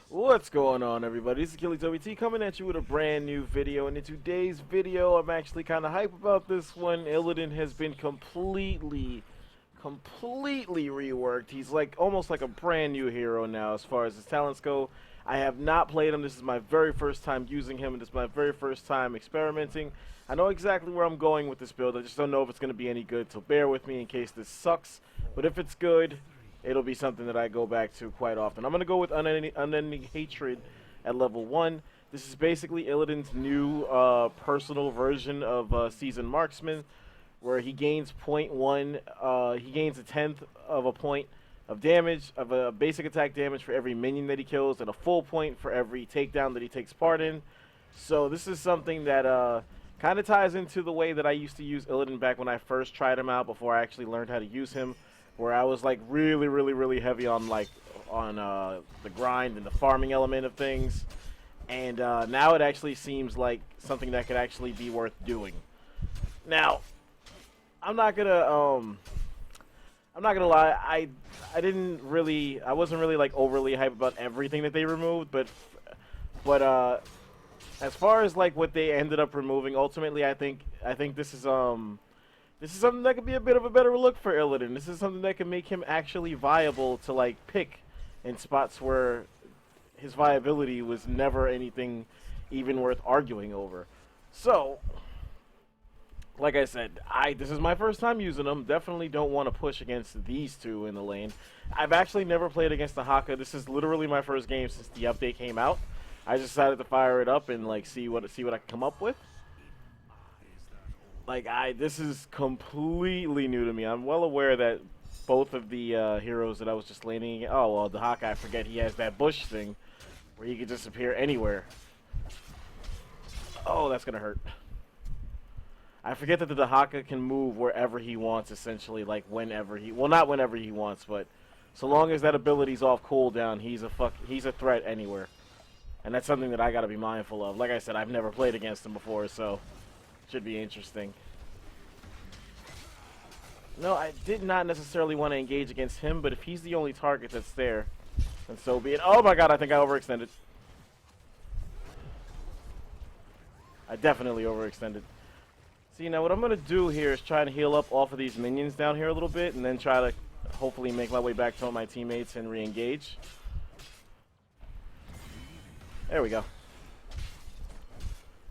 What's going on, everybody? This is KillyWT coming at you with a brand new video, and in today's video I'm actually kind of hype about this one. Illidan has been completely reworked. He's like almost like a brand new hero now as far as his talents go. I have not played him. This is my very first time using him, and this is my very first time experimenting. I know exactly where I'm going with this build. I just don't know if it's going to be any good, so bear with me in case this sucks. But if it's good, it'll be something that I go back to quite often. I'm going to go with Unending Hatred at level 1. This is basically Illidan's new personal version of Seasoned Marksman, where he gains 0.1, he gains a tenth of a point of damage, of a basic attack damage for every minion that he kills, and a full point for every takedown that he takes part in. So this is something that kind of ties into the way that I used to use Illidan back when I first tried him out before I actually learned how to use him, where I was like really heavy on the grind and the farming element of things, and now it actually seems like something that could actually be worth doing. Now, I'm not gonna lie, I wasn't really like overly hyped about everything that they removed, but as far as like what they ended up removing, ultimately I think this is something that could be a bit of a better look for Illidan. This is something that can make him actually viable to like pick in spots where his viability was never anything even worth arguing over. So, like I said, this is my first time using them. Definitely don't want to push against these two in the lane. I've actually never played against the Haka. This is literally my first game since the update came out. I just decided to fire it up and like see what I can come up with. Like this is completely new to me. I'm well aware that both of the heroes that I was just laning. Oh well, the Hawkeye. I forget he has that bush thing where he can disappear anywhere. Oh, that's gonna hurt. I forget that the Dahaka can move wherever he wants, essentially, like whenever he. Well, not whenever he wants, but so long as that ability's off cooldown, he's a threat anywhere, and that's something that I got to be mindful of. Like I said, I've never played against him before, so. Should be interesting. No, I did not necessarily want to engage against him, but if he's the only target that's there, then so be it. Oh my god, I think I overextended. I definitely overextended. See, now what I'm going to do here is try to heal up off of these minions down here a little bit, and then try to hopefully make my way back to my teammates and re-engage. There we go.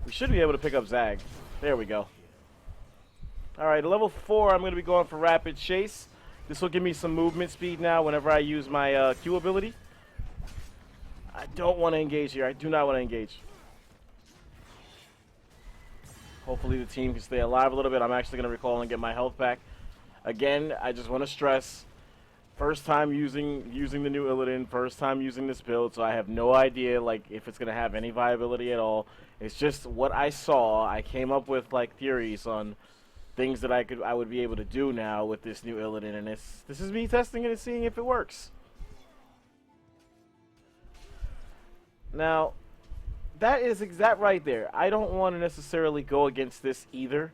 We should be able to pick up Zag. There we go. Alright, level 4, I'm going to be going for Rapid Chase. This will give me some movement speed now whenever I use my Q ability. I don't want to engage here. I do not want to engage. Hopefully the team can stay alive a little bit. I'm actually going to recall and get my health back. Again, I just want to stress, first time using the new Illidan, first time using this build, so I have no idea like if it's going to have any viability at all. It's just what I saw. I came up with like theories on things that I would be able to do now with this new Illidan, and this is me testing it and seeing if it works. Now, that is exact right there. I don't want to necessarily go against this either,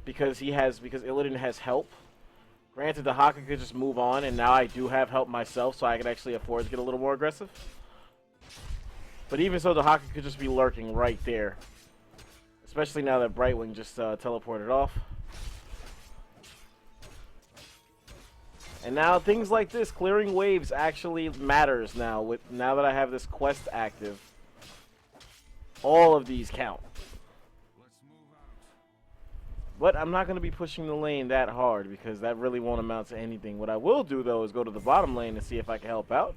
because Illidan has help. Granted, the Haka could just move on, and now I do have help myself, so I can actually afford to get a little more aggressive. But even so, the Haka could just be lurking right there. Especially now that Brightwing just teleported off. And now things like this, clearing waves, actually matters now. Now that I have this quest active, all of these count. But I'm not going to be pushing the lane that hard because that really won't amount to anything. What I will do, though, is go to the bottom lane and see if I can help out.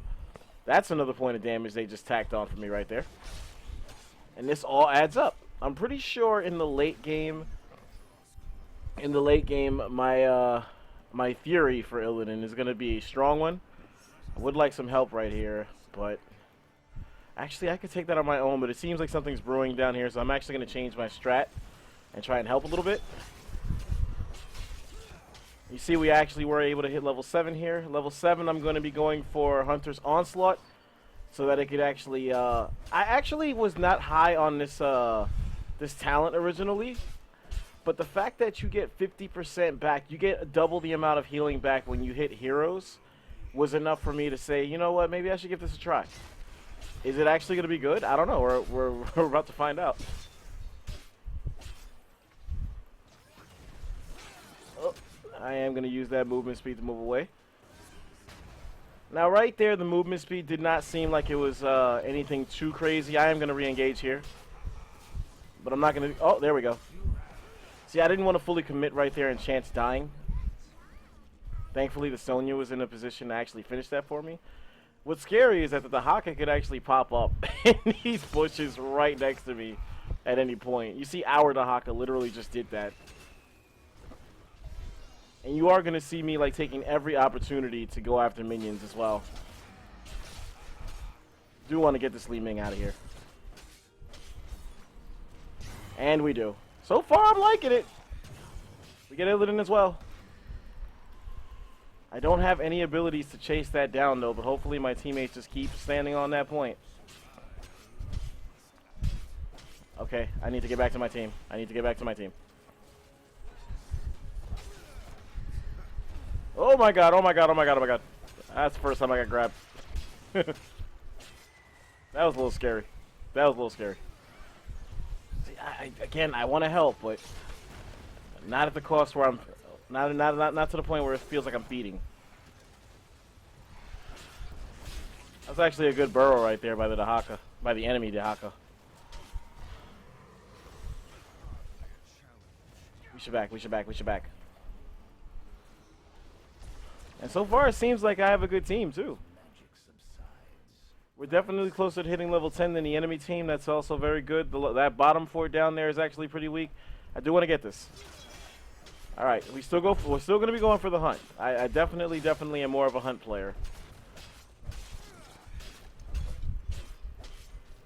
That's another point of damage they just tacked on for me right there. And this all adds up. I'm pretty sure in the late game, my my Fury for Illidan is going to be a strong one. I would like some help right here, but actually I could take that on my own, but it seems like something's brewing down here, so I'm actually going to change my strat and try and help a little bit. You see, we actually were able to hit level 7 here. Level 7, I'm going to be going for Hunter's Onslaught, so that it could actually. I actually was not high on this this talent originally, but the fact that you get 50% back, you get double the amount of healing back when you hit heroes, was enough for me to say, you know what, maybe I should give this a try. Is it actually going to be good? I don't know. We're about to find out. Oh, I am going to use that movement speed to move away. Now, right there, the movement speed did not seem like it was anything too crazy. I am going to re-engage here. But I'm not going to... Oh, there we go. See, I didn't want to fully commit right there and chance dying. Thankfully, the Sonya was in a position to actually finish that for me. What's scary is that the Haka could actually pop up in these bushes right next to me at any point. You see, our Dahaka literally just did that. And you are going to see me like taking every opportunity to go after minions as well. Do want to get this Li Ming out of here. And we do. So far, I'm liking it. We get Illidan as well. I don't have any abilities to chase that down, though, but hopefully my teammates just keep standing on that point. Okay, I need to get back to my team. I need to get back to my team. Oh my god, oh my god, oh my god, oh my god. That's the first time I got grabbed. That was a little scary. That was a little scary. See, again, I want to help, but not at the cost where I'm... Not to the point where it feels like I'm feeding. That's actually a good burrow right there by the Dahaka. By the enemy Dahaka. We should back, we should back, we should back. And so far it seems like I have a good team too. We're definitely closer to hitting level 10 than the enemy team. That's also very good. That bottom fort down there is actually pretty weak. I do want to get this. All right, we're still going to be going for the hunt. I definitely am more of a hunt player.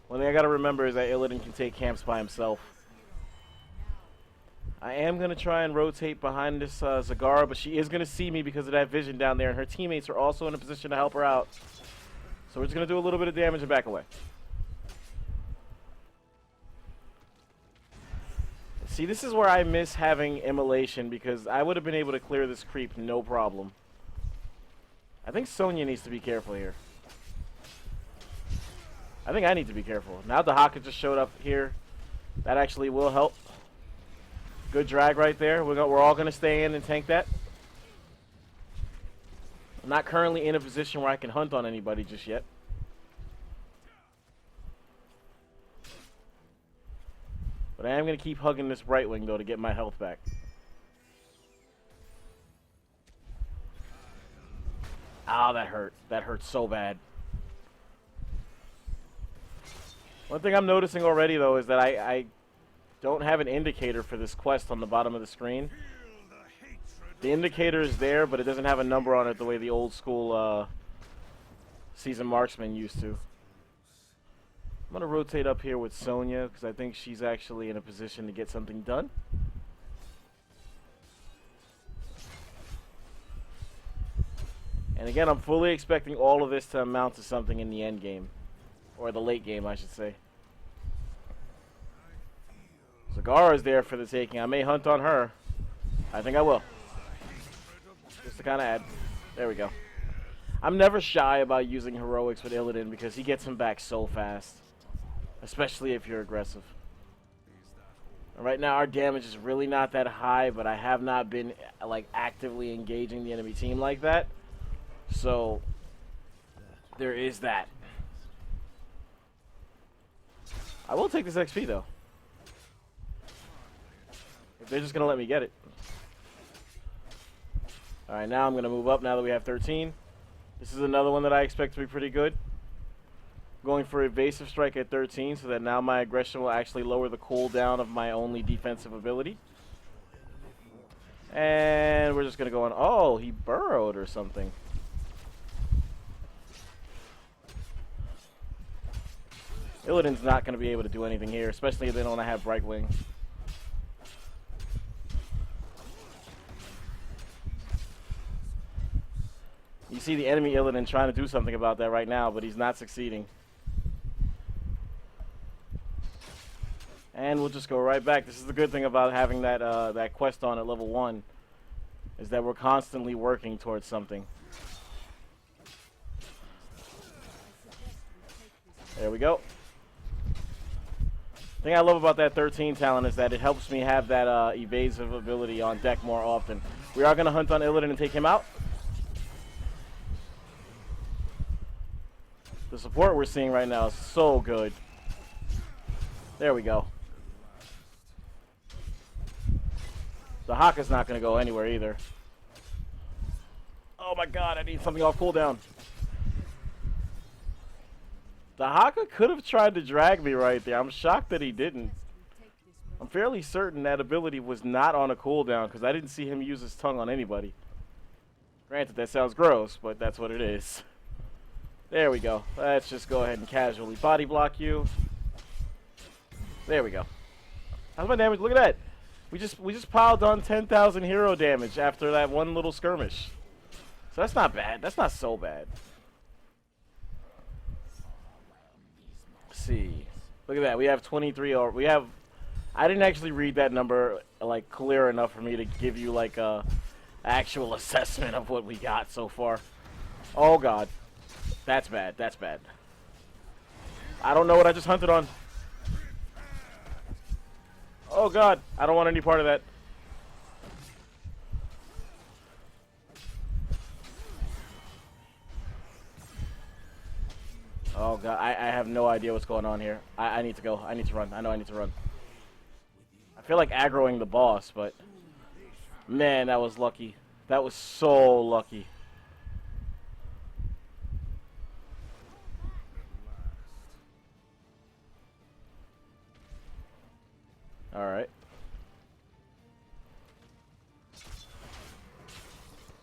One thing I got to remember is that Illidan can take camps by himself. I am going to try and rotate behind this Zagara, but she is going to see me because of that vision down there, and her teammates are also in a position to help her out. So we're just going to do a little bit of damage and back away. See, this is where I miss having immolation because I would have been able to clear this creep no problem. I think Sonya needs to be careful here. I think I need to be careful. Now the Haka just showed up here. That actually will help. Good drag right there. We're all going to stay in and tank that. I'm not currently in a position where I can hunt on anybody just yet. But I am going to keep hugging this right wing, though, to get my health back. Ah, that hurt. That hurt so bad. One thing I'm noticing already, though, is that I don't have an indicator for this quest on the bottom of the screen. The indicator is there, but it doesn't have a number on it the way the old school seasoned marksman used to. I'm going to rotate up here with Sonya because I think she's actually in a position to get something done. And again, I'm fully expecting all of this to amount to something in the end game. Or the late game, I should say. Zagara is there for the taking. I may hunt on her. I think I will. Just to kind of add. There we go. I'm never shy about using heroics with Illidan because he gets him back so fast. Especially if you're aggressive. Right now our damage is really not that high, but I have not been like actively engaging the enemy team like that. So there is that. I will take this XP though. If they're just gonna let me get it. Alright, now I'm gonna move up now that we have 13. This is another one that I expect to be pretty good. Going for evasive strike at 13 so that now my aggression will actually lower the cooldown of my only defensive ability. And we're just going to go on. Oh, he burrowed or something. Illidan's not going to be able to do anything here, especially if they don't have Bright Wing. You see the enemy Illidan trying to do something about that right now, but he's not succeeding. And we'll just go right back. This is the good thing about having that that quest on at level 1, is that we're constantly working towards something. There we go. The thing I love about that 13 talent is that it helps me have that evasive ability on deck more often. We are going to hunt on Illidan and take him out. The support we're seeing right now is so good. There we go. The Haka's not going to go anywhere either. Oh my god, I need something off cooldown. The Haka could have tried to drag me right there. I'm shocked that he didn't. I'm fairly certain that ability was not on a cooldown because I didn't see him use his tongue on anybody. Granted, that sounds gross, but that's what it is. There we go. Let's just go ahead and casually body block you. There we go. How's my damage? Look at that. We just piled on 10,000 hero damage after that one little skirmish. So that's not bad. That's not so bad. See, look at that. We have 23 or we have I didn't actually read that number like clear enough for me to give you like a actual assessment of what we got so far. Oh god. That's bad. That's bad. I don't know what I just hunted on. Oh god, I don't want any part of that. Oh god, I have no idea what's going on here. I need to go. I need to run. I know I need to run. I feel like aggroing the boss, but man, that was lucky. That was so lucky. Alright.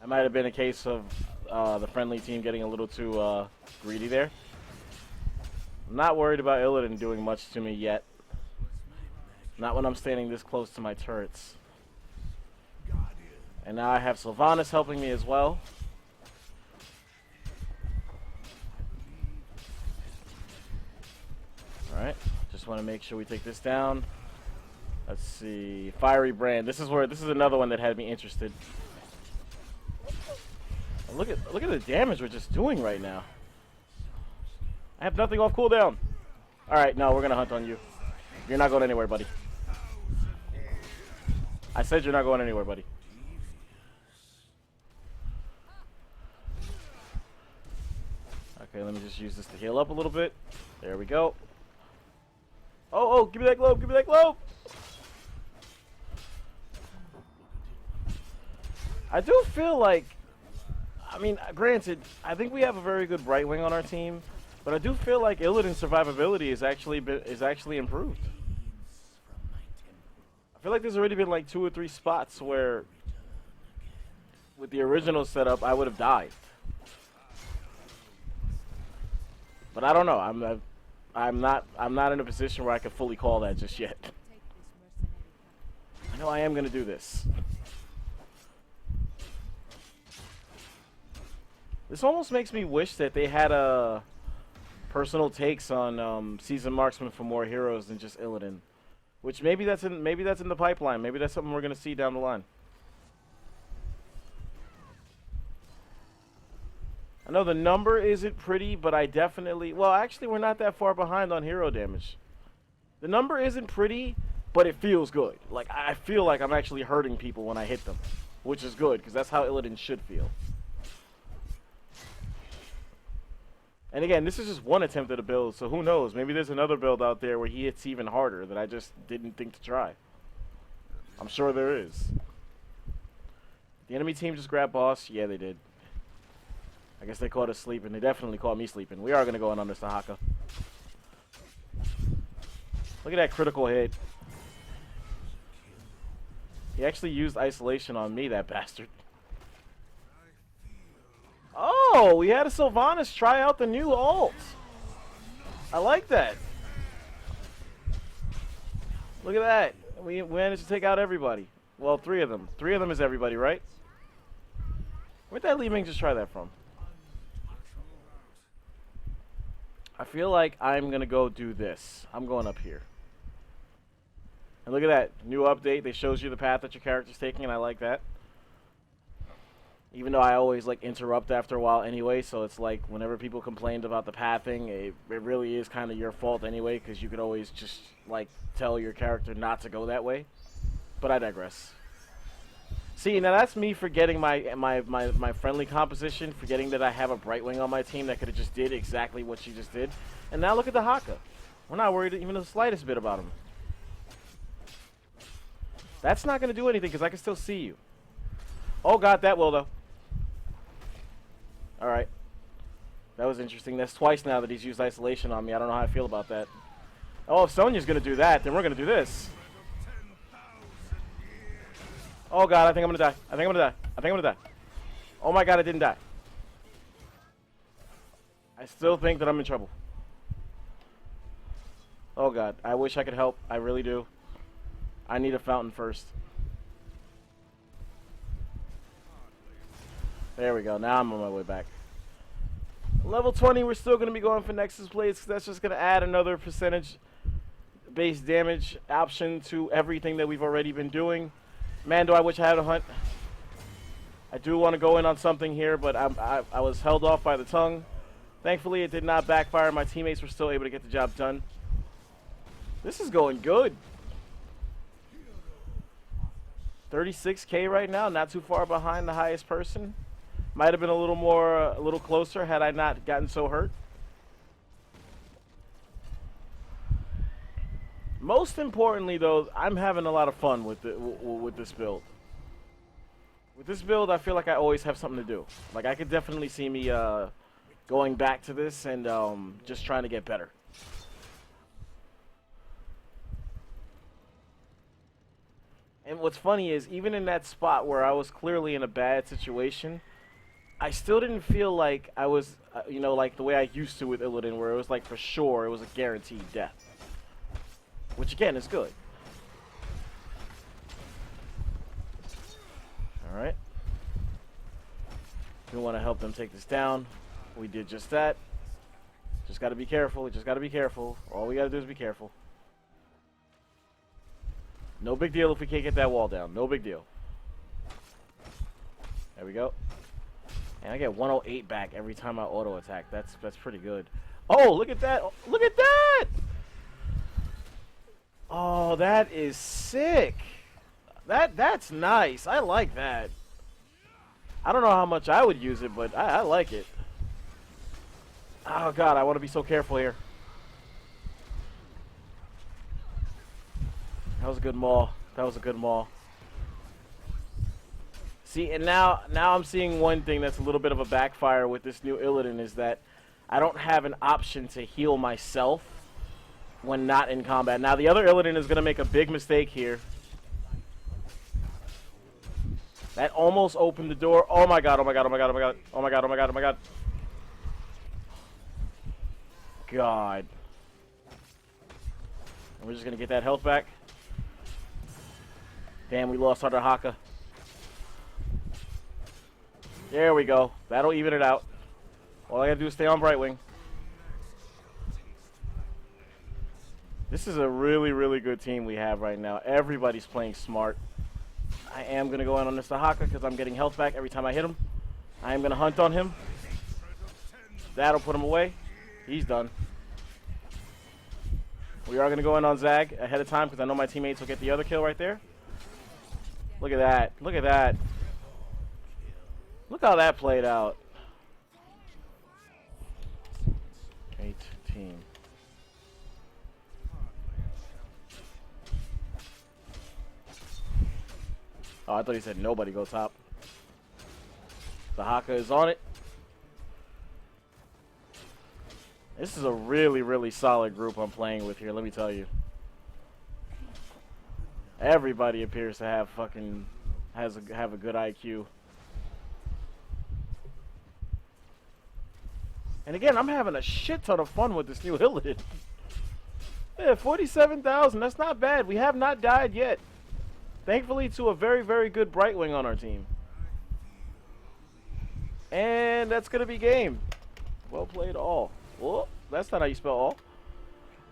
That might have been a case of the friendly team getting a little too greedy there. I'm not worried about Illidan doing much to me yet. Not when I'm standing this close to my turrets. And now I have Sylvanas helping me as well. Alright, just want to make sure we take this down. Let's see, Fiery Brand. This is another one that had me interested. Look at the damage we're just doing right now. I have nothing off cooldown. Alright, no, we're gonna hunt on you. You're not going anywhere, buddy. I said you're not going anywhere, buddy. Okay, let me just use this to heal up a little bit. There we go. Oh, give me that globe, give me that globe! I do feel like, I mean, granted, I think we have a very good Brightwing on our team, but I do feel like Illidan's survivability is actually improved. I feel like there's already been like 2 or 3 spots where, with the original setup, I would have died. But I don't know. I'm not in a position where I can fully call that just yet. I know I am gonna do this. This almost makes me wish that they had a personal takes on season marksman for more heroes than just Illidan, which maybe that's in the pipeline. Maybe that's something we're gonna see down the line. I know the number isn't pretty, but I definitely, well, actually we're not that far behind on hero damage. The number isn't pretty, but it feels good. Like I feel like I'm actually hurting people when I hit them, which is good because that's how Illidan should feel. And again, this is just one attempt at a build, so who knows? Maybe there's another build out there where he hits even harder that I just didn't think to try. I'm sure there is. The enemy team just grabbed boss? Yeah, they did. I guess they caught us sleeping. They definitely caught me sleeping. We are going to go in on this Haka. Look at that critical hit. He actually used isolation on me, that bastard. Oh, we had a Sylvanas try out the new ult. I like that. Look at that. We managed to take out everybody. Well, 3 of them. 3 of them is everybody, right? Where'd that Li Ming just try that from? I feel like I'm going to go do this. I'm going up here. And look at that. New update. They shows you the path that your character's taking, and I like that. Even though I always like interrupt after a while anyway, so it's like whenever people complained about the pathing, it really is kind of your fault anyway, because you could always just like tell your character not to go that way. But I digress. See, now that's me forgetting my friendly composition, forgetting that I have a Brightwing on my team that could have just did exactly what she just did. And now look at the Haka. We're not worried even the slightest bit about him. That's not going to do anything because I can still see you. Oh god, that will though. Alright. That was interesting. That's twice now that he's used isolation on me. I don't know how I feel about that. Oh, if Sonya's going to do that, then we're going to do this. Oh god, I think I'm going to die. I think I'm going to die. I think I'm going to die. Oh my god, I didn't die. I still think that I'm in trouble. Oh god, I wish I could help. I really do. I need a fountain first. There we go. Now I'm on my way back. Level 20, we're still going to be going for Nexus Blades because that's just going to add another percentage-based damage option to everything that we've already been doing. Man, do I wish I had a hunt. I do want to go in on something here, but I was held off by the tongue. Thankfully, it did not backfire. My teammates were still able to get the job done. This is going good. 36K right now, not too far behind the highest person. Might have been a little closer had I not gotten so hurt. Most importantly, though, I'm having a lot of fun with this build. With this build, I feel like I always have something to do. Like I could definitely see me going back to this and just trying to get better. And what's funny is, even in that spot where I was clearly in a bad situation, I still didn't feel like I was, you know, like the way I used to with Illidan, where it was like for sure it was a guaranteed death. Which again is good. Alright. We want to help them take this down. We did just that. Just got to be careful. Just got to be careful. All we got to do is be careful. No big deal if we can't get that wall down. No big deal. There we go. And I get 108 back every time I auto attack. That's pretty good. Oh, look at that. Look at that. Oh, that is sick. That's nice. I like that. I don't know how much I would use it, but I like it. Oh god, I want to be so careful here. That was a good maul. That was a good maul. See, and now I'm seeing one thing that's a little bit of a backfire with this new Illidan is that I don't have an option to heal myself when not in combat. Now the other Illidan is going to make a big mistake here. That almost opened the door. Oh my god, oh my god, oh my god, oh my god, oh my god, oh my god, oh my god. God. And we're just going to get that health back. Damn, we lost our Haka. There we go. That'll even it out. All I gotta do is stay on Brightwing. This is a really, really good team we have right now. Everybody's playing smart. I am gonna go in on this Haka because I'm getting health back every time I hit him. I am gonna hunt on him. That'll put him away. He's done. We are gonna go in on Zag ahead of time because I know my teammates will get the other kill right there. Look at that. Look at that. Look how that played out. 18. Oh, I thought he said nobody go top. The Haka is on it. This is a really, really solid group I'm playing with here, let me tell you. Everybody appears to have have a good IQ. And again, I'm having a shit ton of fun with this new Illidan. Yeah, 47,000. That's not bad. We have not died yet. Thankfully to a very, very good Brightwing on our team. And that's going to be game. Well played all. Well, that's not how you spell all.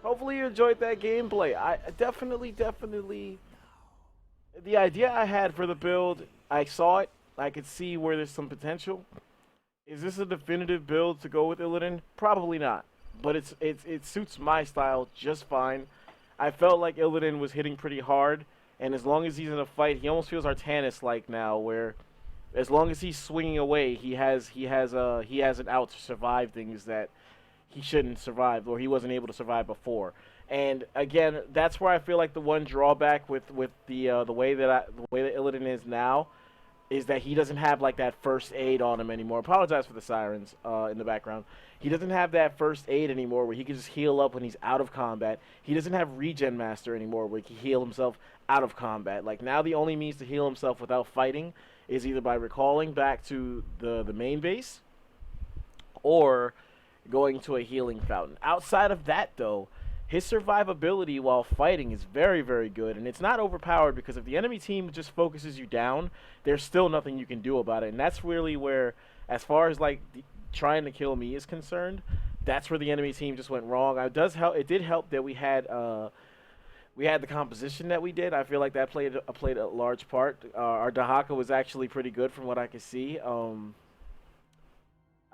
Hopefully you enjoyed that gameplay. I definitely, the idea I had for the build, I saw it. I could see where there's some potential. Is this a definitive build to go with Illidan? Probably not. But it suits my style just fine. I felt like Illidan was hitting pretty hard, and as long as he's in a fight, he almost feels Artanis-like now, where as long as he's swinging away, he has an out to survive things that he shouldn't survive or he wasn't able to survive before. And again, that's where I feel like the one drawback with the way that Illidan is now is that he doesn't have like that first aid on him anymore. Apologize for the sirens in the background. He doesn't have that first aid anymore where he can just heal up when he's out of combat. He doesn't have Regen Master anymore where he can heal himself out of combat. Like now the only means to heal himself without fighting is either by recalling back to the main base or going to a healing fountain. Outside of that though, his survivability while fighting is very, very good, and it's not overpowered because if the enemy team just focuses you down, there's still nothing you can do about it, and that's really where, as far as like trying to kill me is concerned, that's where the enemy team just went wrong. It did help that we had the composition that we did. I feel like that played a large part. Our Dahaka was actually pretty good from what I could see. I'm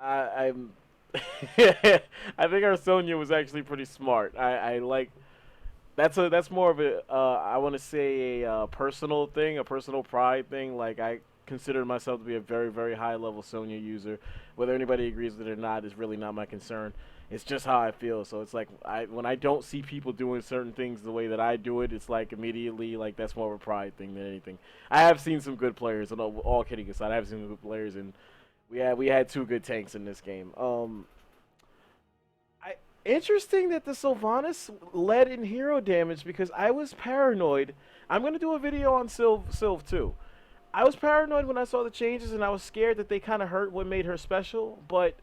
I think our Sonya was actually pretty smart. I like that's more of a I want to say a personal thing, a personal pride thing. Like I consider myself to be a very, very high level Sonya user. Whether anybody agrees with it or not is really not my concern. It's just how I feel. So it's like when I don't see people doing certain things the way that I do it, it's like immediately like that's more of a pride thing than anything. I have seen some good players, and all kidding aside, I have seen some good players, and we had two good tanks in this game. Interesting that the Sylvanas led in hero damage because I was paranoid. I'm going to do a video on Sylv too. I was paranoid when I saw the changes and I was scared that they kind of hurt what made her special, but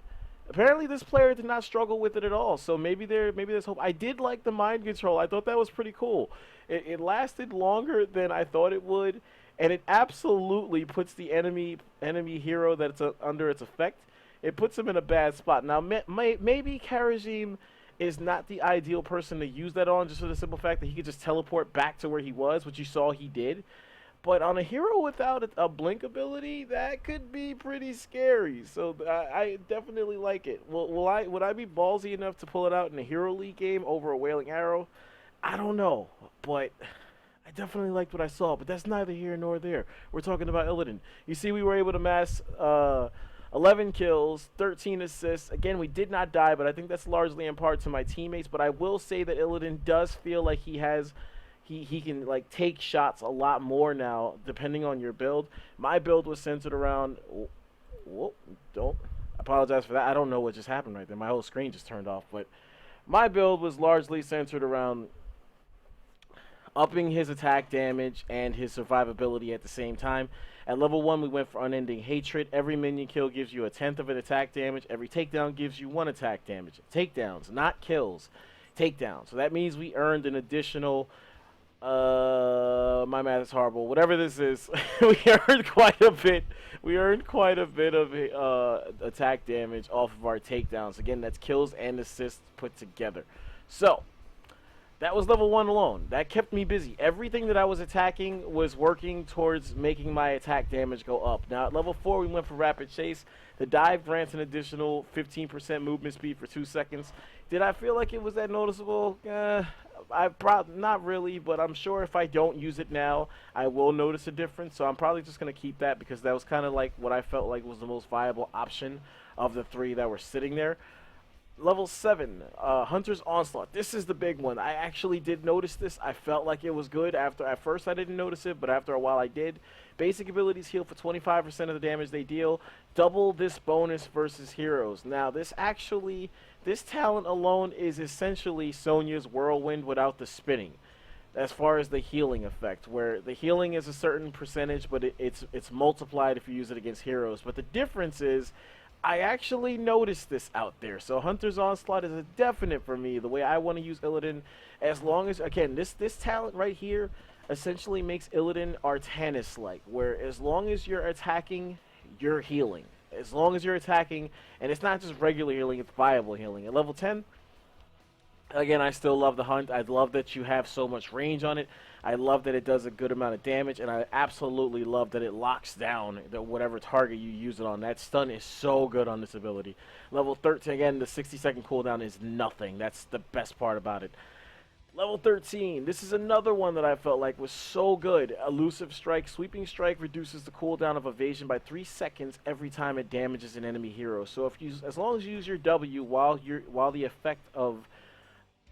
apparently this player did not struggle with it at all. So maybe there's hope. I did like the mind control. I thought that was pretty cool. It lasted longer than I thought it would, and it absolutely puts the enemy hero that's under its effect. It puts him in a bad spot. Now maybe Karajim is not the ideal person to use that on, just for the simple fact that he could just teleport back to where he was, which you saw he did. But on a hero without a blink ability, that could be pretty scary. So I definitely like it. Would I be ballsy enough to pull it out in a Hero League game over a Wailing Arrow? I don't know, but I definitely liked what I saw. But that's neither here nor there. We're talking about Illidan. You see, we were able to mass 11 kills, 13 assists. Again, we did not die, but I think that's largely in part to my teammates. But I will say that Illidan does feel like he can like take shots a lot more now, depending on your build. My build was centered around. Don't apologize for that. I don't know what just happened right there. My whole screen just turned off. But my build was largely centered around upping his attack damage and his survivability at the same time. At level 1, we went for Unending Hatred. Every minion kill gives you 1/10 of an attack damage. Every takedown gives you 1 attack damage. Takedowns, not kills. Takedowns. So that means we earned an additional, my math is horrible. Whatever this is, we earned quite a bit. We earned quite a bit of attack damage off of our takedowns. Again, that's kills and assists put together. So that was level 1 alone. That kept me busy. Everything that I was attacking was working towards making my attack damage go up. Now, at level 4, we went for Rapid Chase. The dive grants an additional 15% movement speed for 2 seconds. Did I feel like it was that noticeable? Not really, but I'm sure if I don't use it now, I will notice a difference. So I'm probably just going to keep that because that was kind of like what I felt like was the most viable option of the 3 that were sitting there. Level 7, Hunter's Onslaught. This is the big one. I actually did notice this. I felt like it was good. At first I didn't notice it, but after a while I did. Basic abilities heal for 25% of the damage they deal. Double this bonus versus heroes. Now this talent alone is essentially Sonya's Whirlwind without the spinning. As far as the healing effect, where the healing is a certain percentage, but it's multiplied if you use it against heroes. But the difference is, I actually noticed this out there. So Hunter's Onslaught is a definite for me, the way I want to use Illidan. As long as, again, this talent right here essentially makes Illidan Artanis-like, where as long as you're attacking, you're healing. As long as you're attacking, and it's not just regular healing, it's viable healing. At level 10, Again, I still love the hunt. I love that you have so much range on it. I love that it does a good amount of damage, and I absolutely love that it locks down whatever target you use it on. That stun is so good on this ability. Level 13, again, the 60-second cooldown is nothing. That's the best part about it. Level 13, this is another one that I felt like was so good. Elusive Strike. Sweeping Strike reduces the cooldown of evasion by 3 seconds every time it damages an enemy hero. So if you, as long as you use your W while the effect of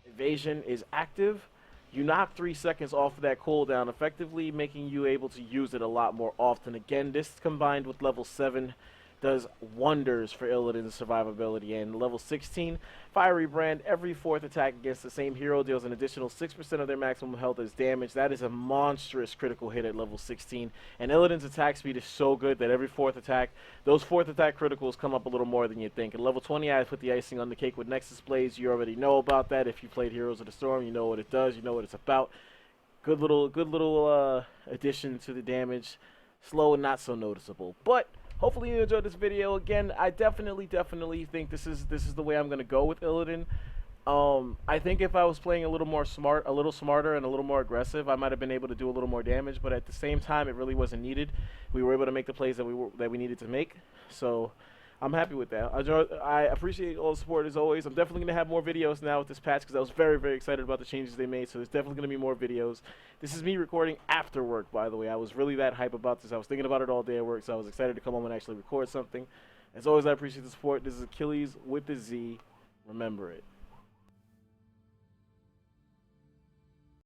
evasion is active, you knock 3 seconds off of that cooldown, effectively making you able to use it a lot more often. Again, this combined with level 7 does wonders for Illidan's survivability. And level 16, Fiery Brand. Every 4th attack against the same hero deals an additional 6% of their maximum health as damage. That is a monstrous critical hit at level 16. And Illidan's attack speed is so good that every 4th attack, those 4th attack criticals come up a little more than you think. At level 20, I put the icing on the cake with Nexus Blaze. You already know about that. If you played Heroes of the Storm, you know what it does. You know what it's about. Good little addition to the damage. Slow and not so noticeable. But hopefully you enjoyed this video. Again, I definitely think this is the way I'm gonna go with Illidan. I think if I was playing a little smarter and a little more aggressive, I might have been able to do a little more damage. But at the same time, it really wasn't needed. We were able to make the plays that we needed to make. So I'm happy with that. I appreciate all the support as always. I'm definitely going to have more videos now with this patch because I was very excited about the changes they made. So there's definitely going to be more videos. This is me recording after work, by the way. I was really that hype about this. I was thinking about it all day at work, so I was excited to come home and actually record something. As always, I appreciate the support. This is Achilles with the Z. Remember it.